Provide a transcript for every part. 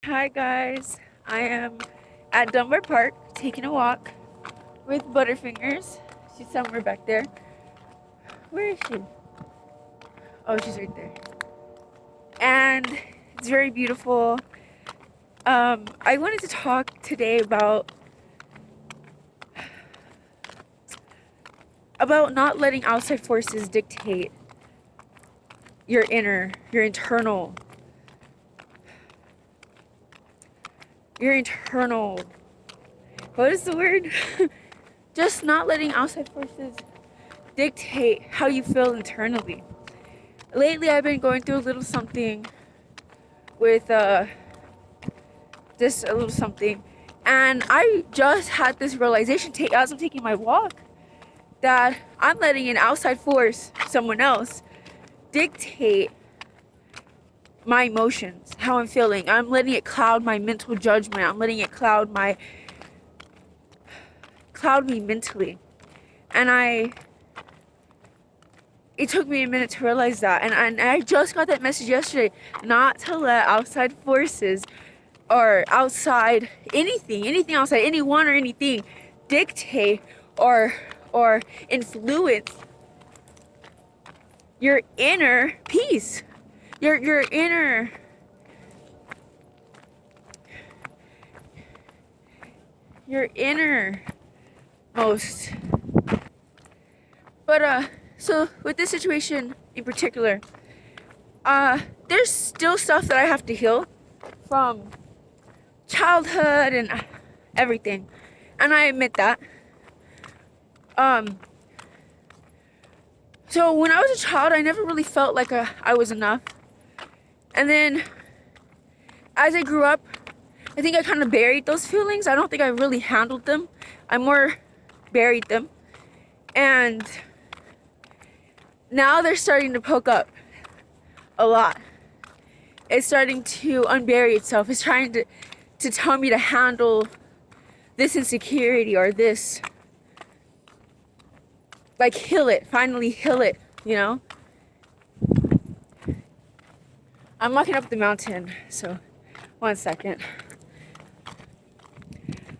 Hi guys, I am at Dunbar Park taking a walk with Butterfingers. She's somewhere back there. Where is she? Oh, she's right there. And it's very beautiful. I wanted to talk today about not letting outside forces dictate your internal. What is the word? Just not letting outside forces dictate how you feel internally. Lately, I've been going through a little something with just a little something, and I just had this realization as I'm taking my walk that I'm letting an outside force, someone else, dictate my emotions, how I'm feeling. I'm letting it cloud my mental judgment. I'm letting it cloud me mentally. And it took me a minute to realize that. And I just got that message yesterday, not to let outside forces or outside anything outside, anyone or anything, dictate or influence your inner peace, your innermost. But so with this situation in particular, there's still stuff that I have to heal from childhood and everything, and I admit that. So when I was a child, I never really felt like I was enough. And then as I grew up, I think I kind of buried those feelings. I don't think I really handled them. I more buried them. And now they're starting to poke up a lot. It's starting to unbury itself. It's trying to tell me to handle this insecurity or this, like, finally heal it, you know? I'm walking up the mountain, so 1 second.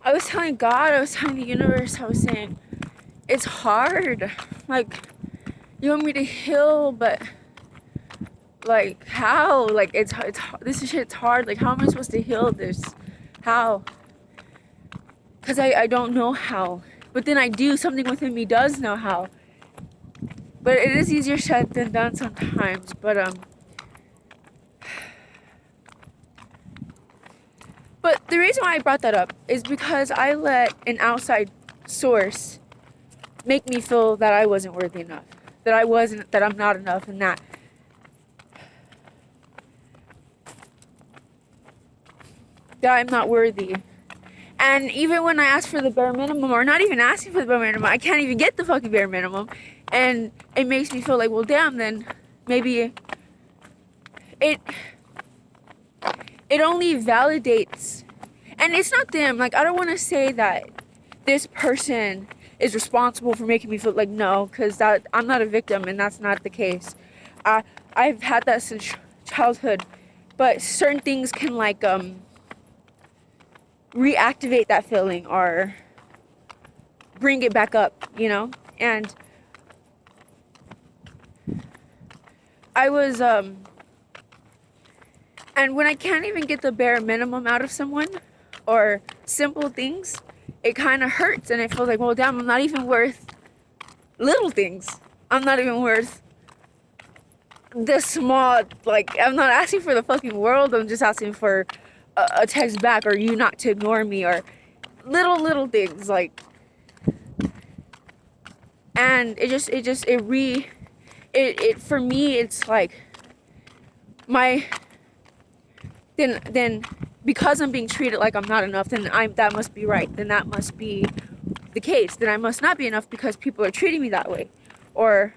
I was telling God, I was telling the universe, I was saying, it's hard. Like, you want me to heal, but like, how? Like, this shit's hard. Like, how am I supposed to heal this? How? Because I don't know how. But then I do. Something within me does know how. But it is easier said than done sometimes. But the reason why I brought that up is because I let an outside source make me feel that I wasn't worthy enough. That I'm not enough, and that I'm not worthy. And even when I ask for the bare minimum, or not even asking for the bare minimum, I can't even get the fucking bare minimum. And it makes me feel like, well, damn, then maybe it only validates. And it's not them. Like, I don't want to say that this person is responsible for making me feel like, no, because I'm not a victim, and that's not the case. I've had that since childhood, but certain things can, like, reactivate that feeling or bring it back up, you know? And I was, and when I can't even get the bare minimum out of someone or simple things, it kind of hurts, and it feels like, well, damn, I'm not even worth little things. I'm not even worth this small, like, I'm not asking for the fucking world. I'm just asking for a text back, or you not to ignore me, or little things, like. And it for me, it's like then because I'm being treated like I'm not enough, then that must be right. Then that must be the case. Then I must not be enough because people are treating me that way. Or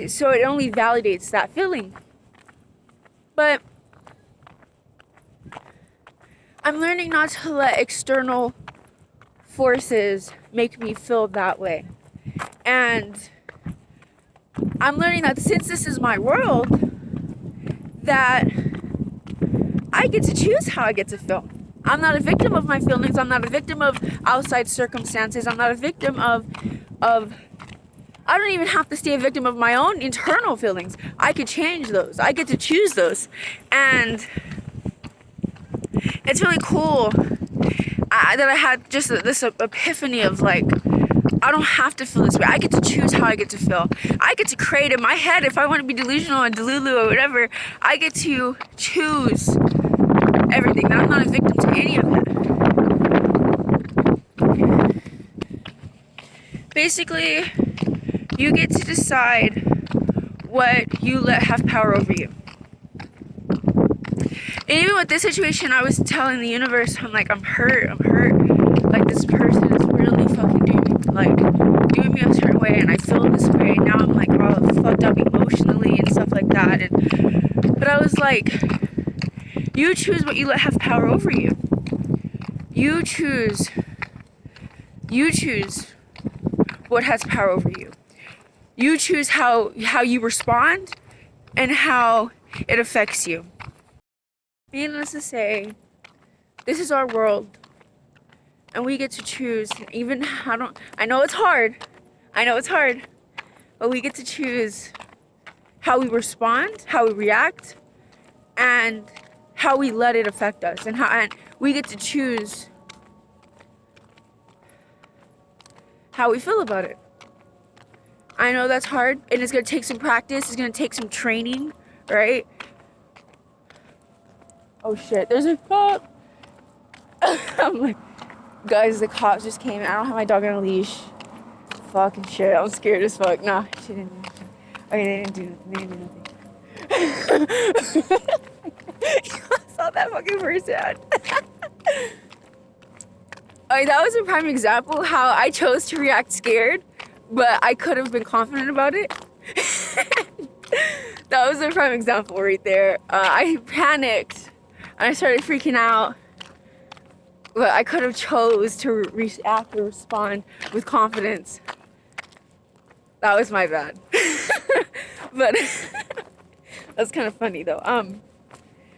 so it only validates that feeling. But I'm learning not to let external forces make me feel that way. And I'm learning that since this is my world, that I get to choose how I get to feel. I'm not a victim of my feelings. I'm not a victim of outside circumstances. I'm not a victim of I don't even have to stay a victim of my own internal feelings. I could change those. I get to choose those. And it's really cool that I had just this epiphany of like, I don't have to feel this way. I get to choose how I get to feel. I get to create in my head, if I want to be delusional and delulu or whatever, I get to choose everything. That I'm not a victim to any of it. Basically, you get to decide what you let have power over you. And even with this situation, I was telling the universe, I'm like, I'm hurt. Like, this person is really fucking doing me a certain way, and I feel this way. And now I'm like all fucked up emotionally and stuff like that. But I was like, you choose what you let have power over you. You choose what has power over you. You choose how you respond and how it affects you. Needless to say, this is our world, and we get to choose. Even I know it's hard, but we get to choose how we respond, how we react, and how we let it affect us, and we get to choose how we feel about it. I know that's hard, and it's gonna take some practice. It's gonna take some training, right? Oh shit, there's a cop. I'm like, guys, the cops just came. I don't have my dog on a leash. Fucking shit, I'm scared as fuck. Nah, she didn't do anything. Okay, they didn't do nothing. I saw that fucking person. That was a prime example how I chose to react scared, but I could have been confident about it. That was a prime example right there. I panicked and I started freaking out, but I could have chose to react or respond with confidence. That was my bad. But that's kind of funny though.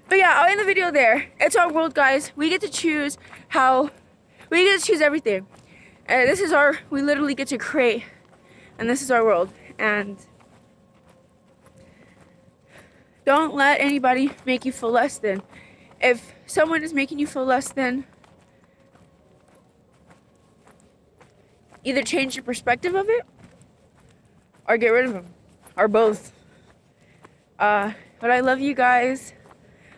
But yeah, I'll end the video there. It's our world, guys. We get to choose everything. And we literally get to create, and this is our world. And don't let anybody make you feel less than. If someone is making you feel less than, either change your perspective of it or get rid of them, or both. But I love you guys.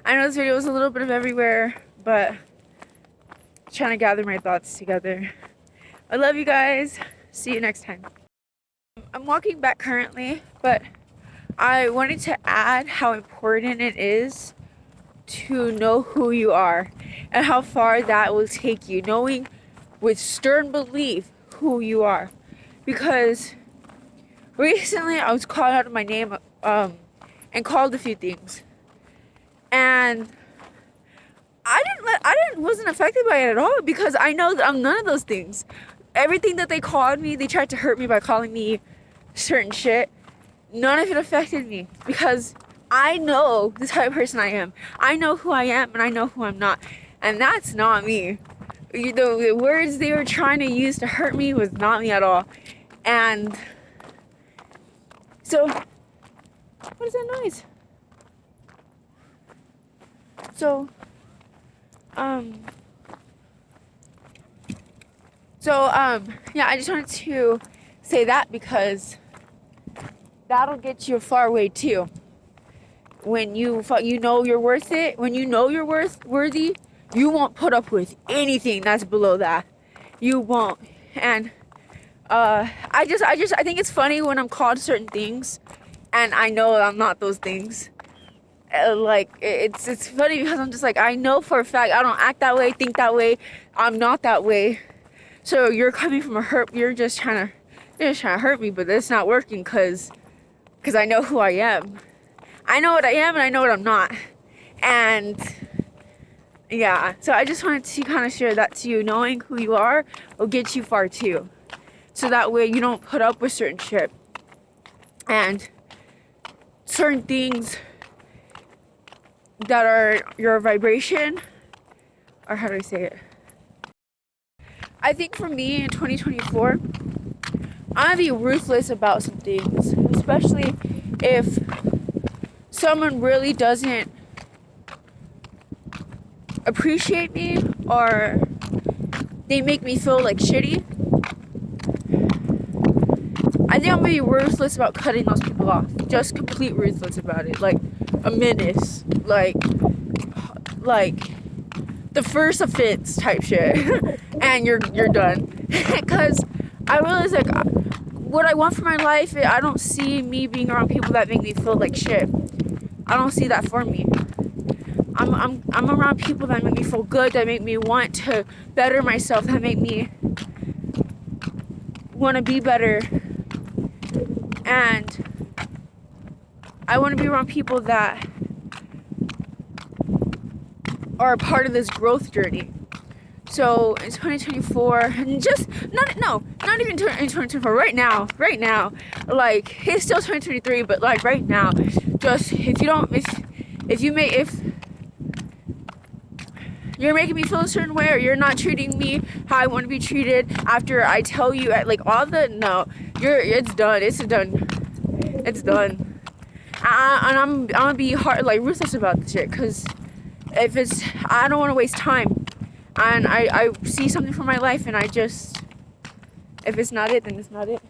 I know this video was a little bit of everywhere, but trying to gather my thoughts together. I love you guys. See you next time. I'm walking back currently, but I wanted to add how important it is to know who you are and how far that will take you, knowing with stern belief who you are. Because recently I was called out of my name and called a few things, and I wasn't affected by it at all, because I know that I'm none of those things. Everything that they called me, they tried to hurt me by calling me certain shit. None of it affected me, because I know the type of person I am. I know who I am, and I know who I'm not. And that's not me. The words they were trying to use to hurt me was not me at all. And so, what is that noise? So, yeah, I just wanted to say that, because that'll get you a far way too. When you know you're worth it, when you know you're worthy, you won't put up with anything that's below that. You won't. And I think it's funny when I'm called certain things and I know I'm not those things. It's funny, because I'm just like, I know for a fact I don't act that way, think that way, I'm not that way. So you're coming from a hurt, you're just trying to hurt me, but it's not working, because I know who I am. I know what I am, and I know what I'm not. And yeah, so I just wanted to kind of share that to you. Knowing who you are will get you far too. So that way you don't put up with certain shit. And certain things that are your vibration, or how do I say it? I think for me in 2024, I'm gonna be ruthless about some things, especially if someone really doesn't appreciate me or they make me feel like shitty. I think I'm gonna be ruthless about cutting those people off. Just complete ruthless about it. Like a menace. Like the first offense type shit. And you're done. Because I realize like what I want for my life, I don't see me being around people that make me feel like shit. I don't see that for me. I'm around people that make me feel good, that make me want to better myself, that make me want to be better. And I want to be around people that are a part of this growth journey. So in 2024, and just not even in 2024. Right now, like it's still 2023, but like right now, just if you're making me feel a certain way, or you're not treating me how I want to be treated after I tell you at like it's done. And I'm gonna be ruthless about this shit, because I don't want to waste time, and I see something for my life, and if it's not it, then it's not it.